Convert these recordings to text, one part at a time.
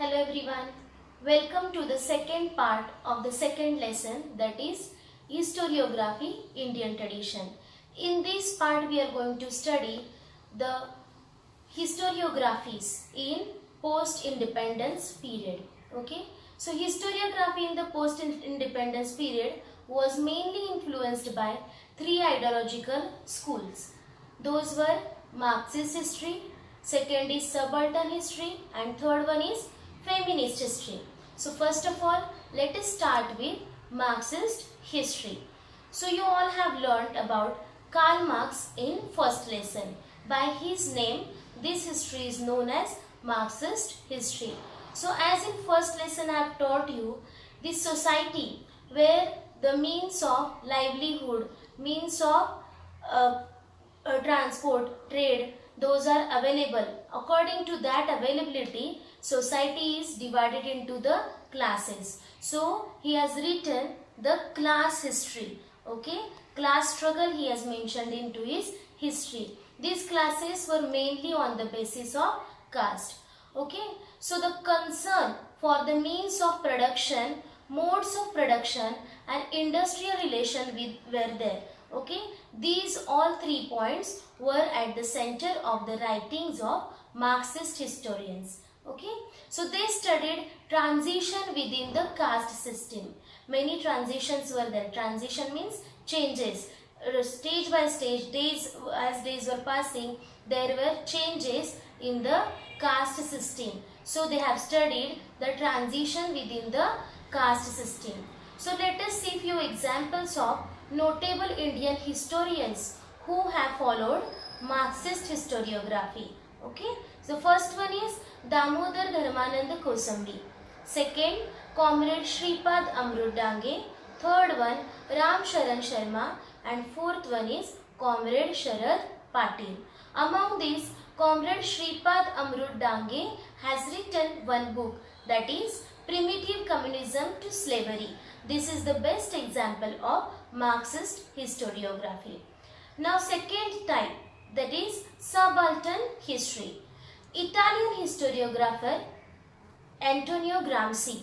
Hello everyone, welcome to the second part of the second lesson, that is Historiography, Indian Tradition. In this part we are going to study the historiographies in post-independence period. Okay, so historiography in the post-independence period was mainly influenced by three ideological schools. Those were Marxist history, second is subaltern history, and third one is Feminist history. So first of all, let us start with Marxist history. So you all have learnt about Karl Marx in first lesson. By his name, this history is known as Marxist history. So as in first lesson I have taught you, this society where the means of livelihood, means of transport, trade, those are available. According to that availability, society is divided into the classes. So he has written the class history. Okay, class struggle he has mentioned into his history. These classes were mainly on the basis of caste. Okay, so the concern for the means of production, modes of production and industrial relation were there. Okay, these all 3 points were at the center of the writings of Marxist historians. Okay, so they studied transition within the caste system. Many transitions were there. Transition means changes. Stage by stage, as days were passing, there were changes in the caste system. So they have studied the transition within the caste system. So let us see few examples of notable Indian historians who have followed Marxist historiography. Okay, so first one is Damodar Dharmanand Kosambi. Second, Comrade Shripad Amrut Dange. Third one, Ram Sharan Sharma. And fourth one is Comrade Sharad Patil. Among these, Comrade Shripad Amrut Dange has written one book, that is Primitive Communism to Slavery. This is the best example of Marxist historiography. Now second type, that is subaltern history. Italian historiographer Antonio Gramsci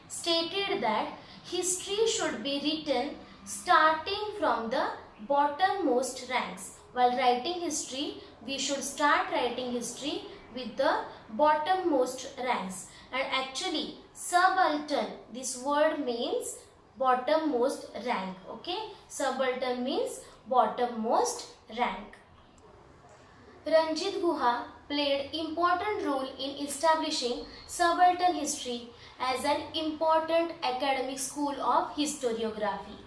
stated that history should be written starting from the bottommost ranks. While writing history, we should start writing history with the bottommost ranks. And actually, subaltern, this word means bottommost rank. Okay, subaltern means bottommost rank. Ranjit Guha played important role in establishing subaltern history as an important academic school of historiography.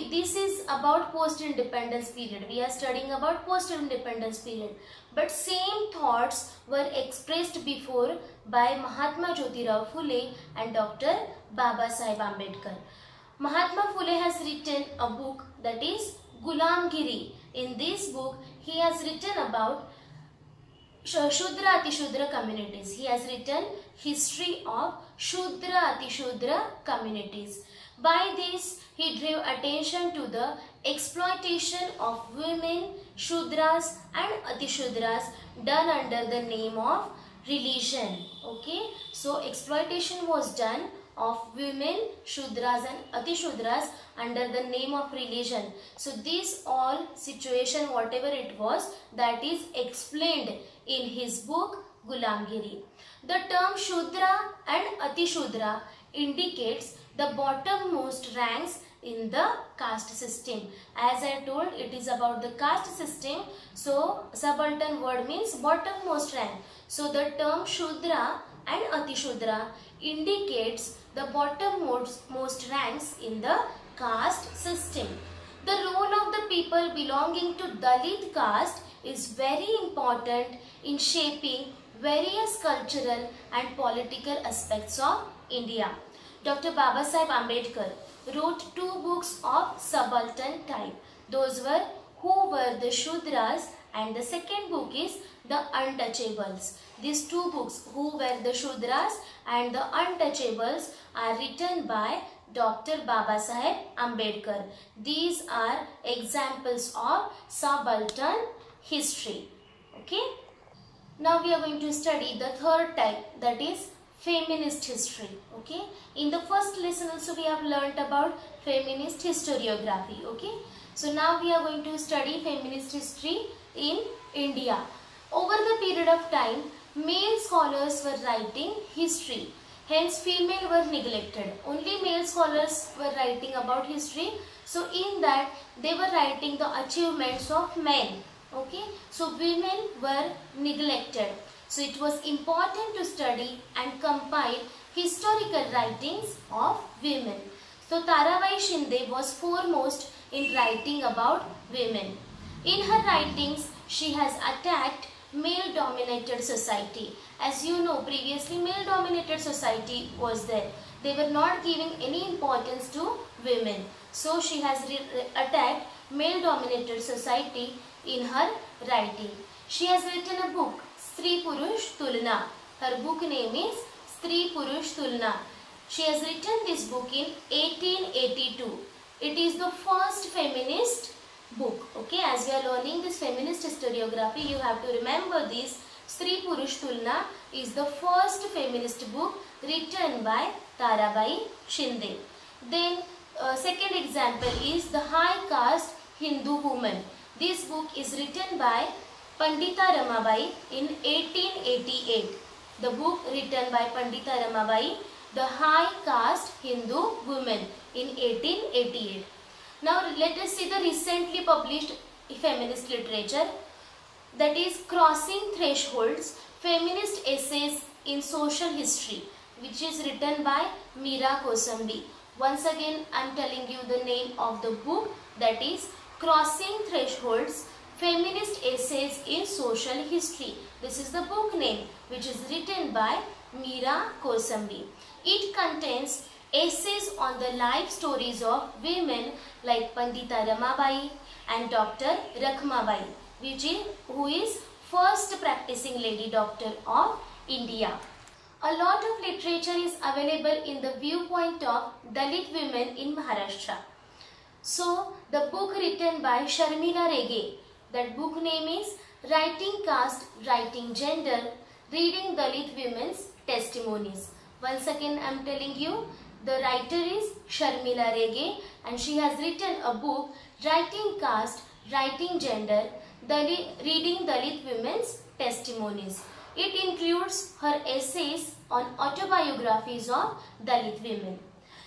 This is about post-independence period. We are studying about post-independence period. But same thoughts were expressed before by Mahatma Jyotirao Phule and Dr. Babasaheb Ambedkar. Mahatma Phule has written a book, that is Gulamgiri. In this book, he has written about Shudra Atishudra communities. He has written history of Shudra Atishudra communities. By this, he drew attention to the exploitation of women, Shudras and Atishudras done under the name of religion. Okay, so exploitation was done of women, Shudras and Atishudras under the name of religion. So this all situation, whatever it was, that is explained in his book Gulamgiri. The term Shudra and Atishudra indicates the bottommost ranks in the caste system. As I told, it is about the caste system. So subaltern word means bottommost rank. So the term Shudra and Atishudra indicates the bottommost ranks in the caste system. The role of the people belonging to Dalit caste is very important in shaping various cultural and political aspects of India. Dr. Babasaheb Ambedkar wrote 2 books of subaltern type. Those were Who Were the Shudras, and the second book is The Untouchables. These 2 books, Who Were the Shudras and The Untouchables, are written by Dr. Babasaheb Ambedkar. These are examples of subaltern history. Okay. Now we are going to study the third type, that is feminist history. Okay. In the first lesson also we have learnt about feminist historiography. Okay. So now we are going to study feminist history in India. Over the period of time, male scholars were writing history. Hence female were neglected. Only male scholars were writing about history. So in that they were writing the achievements of men. Okay. So women were neglected. So it was important to study and compile historical writings of women. So Tarabai Shinde was foremost in writing about women. In her writings, she has attacked male-dominated society. As you know, previously male-dominated society was there. They were not giving any importance to women. So she has attacked male-dominated society in her writing. She has written a book, Stree Purush Tulna. Her book name is Stree Purush Tulna. She has written this book in 1882. It is the first feminist book. Okay, as we are learning this feminist historiography, you have to remember this. Stree Purush Tulna is the first feminist book written by Tarabai Shinde. Then second example is The High Caste Hindu Woman. This book is written by Pandita Ramabai in 1888. The book written by Pandita Ramabai, The High Caste Hindu Woman in 1888. Now let us see the recently published feminist literature, that is Crossing Thresholds, Feminist Essays in Social History, which is written by Meera Kosambi. Once again I am telling you the name of the book, that is Crossing Thresholds, Feminist Essays in Social History. This is the book name, which is written by Meera Kosambi. It contains essays on the life stories of women like Pandita Ramabai and Dr. Rakhmabai, who is first practicing lady doctor of India. A lot of literature is available in the viewpoint of Dalit women in Maharashtra. So the book written by Sharmila Rege, that book name is Writing Caste, Writing Gender, Reading Dalit Women's Testimonies. Once again I am telling you, the writer is Sharmila Rege and she has written a book, Writing Caste, Writing Gender, Reading Dalit Women's Testimonies. It includes her essays on autobiographies of Dalit women.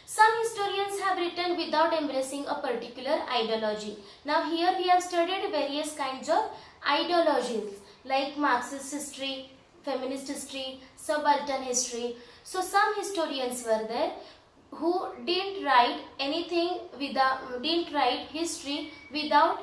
Some historians have written without embracing a particular ideology. Now here we have studied various kinds of ideologies like Marxist history, feminist history, subaltern history. So some historians were there who didn't write history without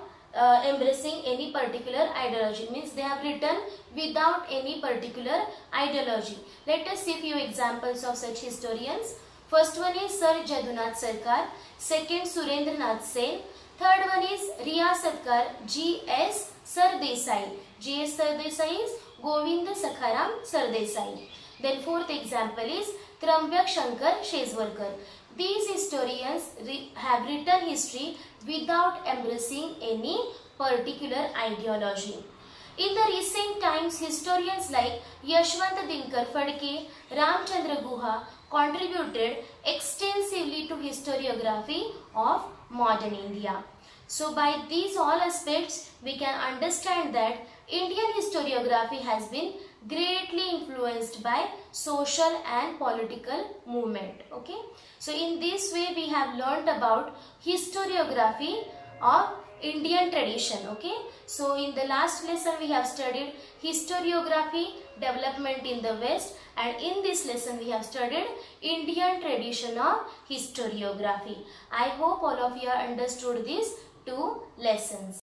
embracing any particular ideology. Means they have written without any particular ideology. Let us see few examples of such historians. First one is Sir Jadunath Sarkar, second Surendranath Sen, third one is Riya Satkar, G.S. Sardesai. G.S. Sardesai is Govind Sakharam Sardesai. Then fourth example is Trambak Shankar Shezwarkar. These historians have written history without embracing any particular ideology. In the recent times, historians like Yashwant Dinkar Phadke, Ramchandra Guha contributed extensively to historiography of modern India. So by these all aspects, we can understand that Indian historiography has been greatly influenced by social and political movement. Okay. So in this way, we have learnt about historiography of Indian tradition. Okay. So in the last lesson, we have studied historiography, development in the West, and in this lesson we have studied Indian tradition of historiography. I hope all of you have understood these two lessons.